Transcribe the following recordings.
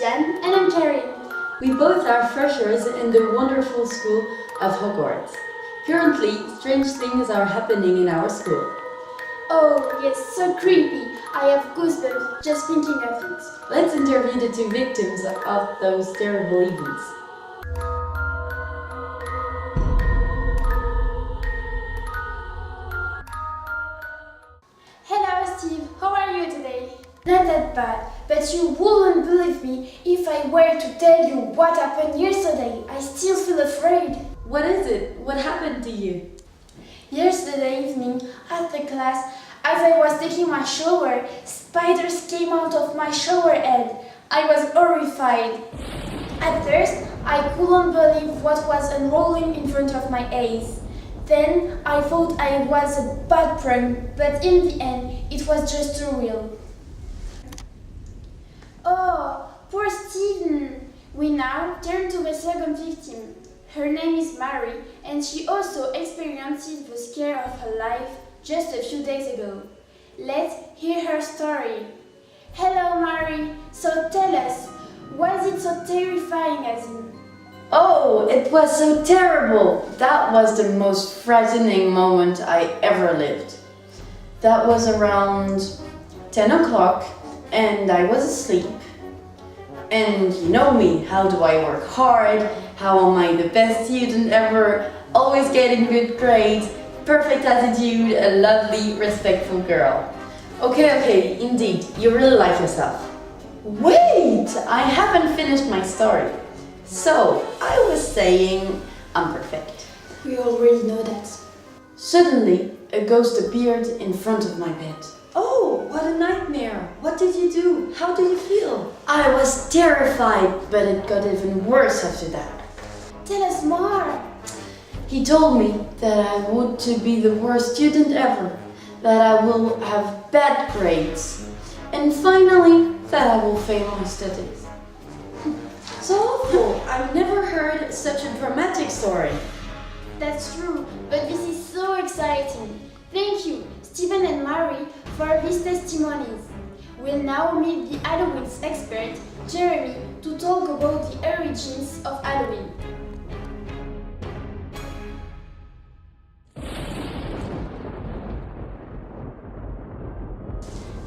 Christiane. And I'm Karin. We both are freshers in the wonderful school of Hogwarts. Currently, strange things are happening in our school. Oh, yes, so creepy. I have goosebumps just thinking of it. Let's interview the two victims of those terrible events. Hello, Steve. How are you today? Not that bad, but you wouldn't believe me if I were to tell you what happened yesterday. I still feel afraid. What is it? What happened to you? Yesterday evening, after class, as I was taking my shower, spiders came out of my shower head. I was horrified. At first, I couldn't believe what was unrolling in front of my eyes. Then I thought I was a bad prank, but in the end, it was just too real. Oh, poor Stephen! We now turn to the second victim. Her name is Mary, and she also experienced the scare of her life just a few days ago. Let's hear her story. Hello, Mary. So tell us, was it so terrifying as in? Oh, it was so terrible! That was the most frightening moment I ever lived. That was around 10 o'clock and I was asleep. And you know me, how do I work hard? How am I the best student ever? Always getting good grades, perfect attitude, a lovely, respectful girl. Okay, indeed, you really like yourself. Wait, I haven't finished my story. So, I was saying I'm perfect. We already know that. Suddenly, a ghost appeared in front of my bed. Oh, what a nightmare! What did you do? How did you feel? I was terrified, but it got even worse after that. Tell us more. He told me that I would to be the worst student ever, that I will have bad grades, and finally, that I will fail my studies. So awful! I've never heard such a dramatic story. That's true, but this is so exciting. Thank you, Stephen and Mary, for these testimonies. We'll now meet the Halloween expert, Jeremy, to talk about the origins of Halloween.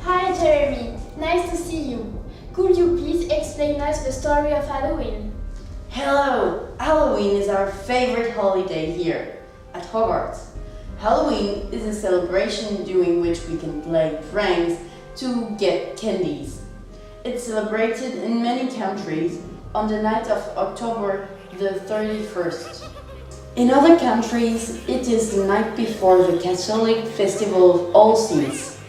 Hi, Jeremy. Nice to see you. Could you please explain us the story of Halloween? Hello! Halloween is our favorite holiday here at Hogwarts. Halloween is a celebration during which we can play pranks to get candies. It's celebrated in many countries on the night of October the 31st. In other countries, it is the night before the Catholic Festival of All Saints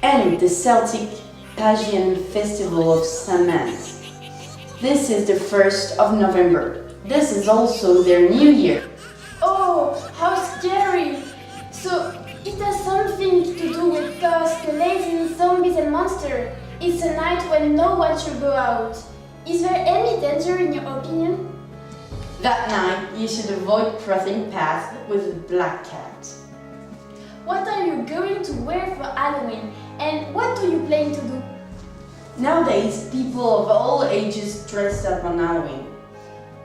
and the Celtic Pagan Festival of Samhain. This is the 1st of November. This is also their new year. Oh, how scary! So, it has something to do with ghosts, skeletons, zombies and monsters. It's a night when no one should go out. Is there any danger in your opinion? That night, you should avoid crossing paths with a black cat. What are you going to wear for Halloween? And what do you plan to do? Nowadays, people of all ages dress up on Halloween.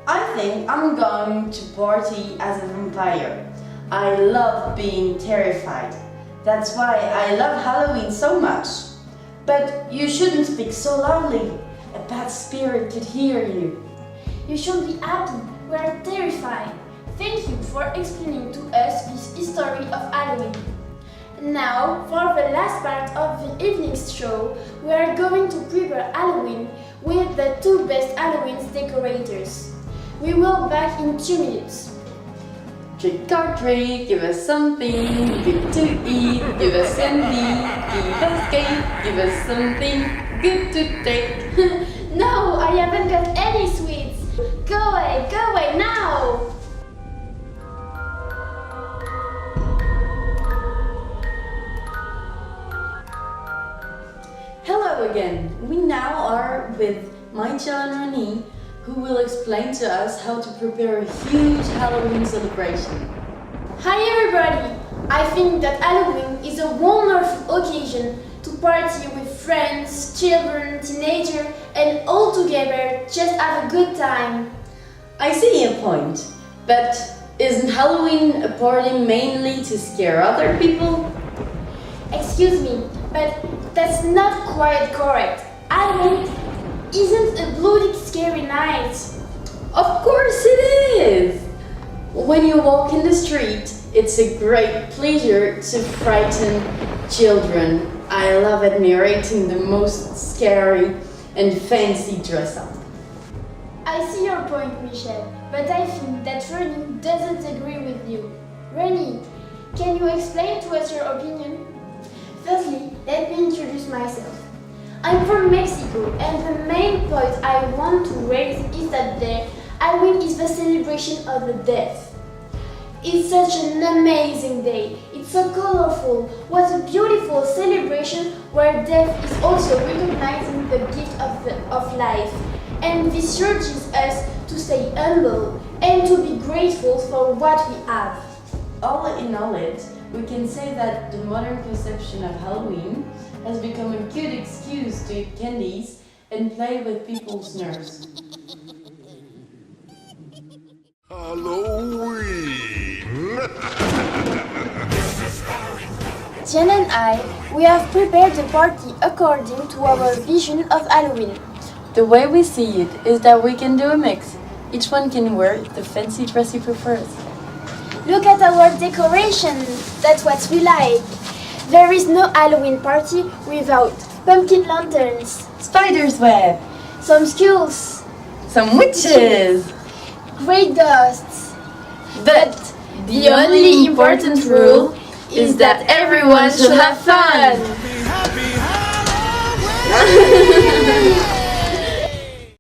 I think I'm going to party as a vampire. I love being terrified. That's why I love Halloween so much. But you shouldn't speak so loudly. A bad spirit could hear you. You should be happy. We are terrified. Thank you for explaining to us this history of Halloween. Now, for the last part of the evening show, we are going to prepare Halloween with the two best Halloween decorators. We will be back in 2 minutes. Trick or treat, give us something good to eat. Give us candy, give us cake, give us something good to take. No, I haven't got any sweets. Go away now! Hello again. We now are with Michael and Renee, who will explain to us how to prepare a huge Halloween celebration. Hi everybody! I think that Halloween is a wonderful occasion to party with friends, children, teenagers and all together just have a good time. I see your point, but isn't Halloween a party mainly to scare other people? Excuse me, but that's not quite correct. Halloween isn't a bloody scary night. Of course it is! When you walk in the street, it's a great pleasure to frighten children. I love admiring the most scary and fancy dress up. I see your point, Michelle, but I think that Ronnie doesn't agree with you. Ronnie, can you explain to us your opinion? Firstly, let me introduce myself. I'm from Mexico, and the main point I want to raise is that there, Halloween is the celebration of the death. It's such an amazing day. It's so colorful. What a beautiful celebration where death is also recognizing the gift of life. And this urges us to stay humble and to be grateful for what we have. All in all, we can say that the modern conception of Halloween has become a good excuse to eat candies and play with people's nerves. Halloween! Jen and I, we have prepared the party according to our vision of Halloween. The way we see it is that we can do a mix. Each one can wear the fancy dress he prefers. Look at our decoration, that's what we like. There is no Halloween party without pumpkin lanterns, Spider's web, some skulls, some witches. great ghosts. But the only important rule is that everyone should have fun. Happy Halloween!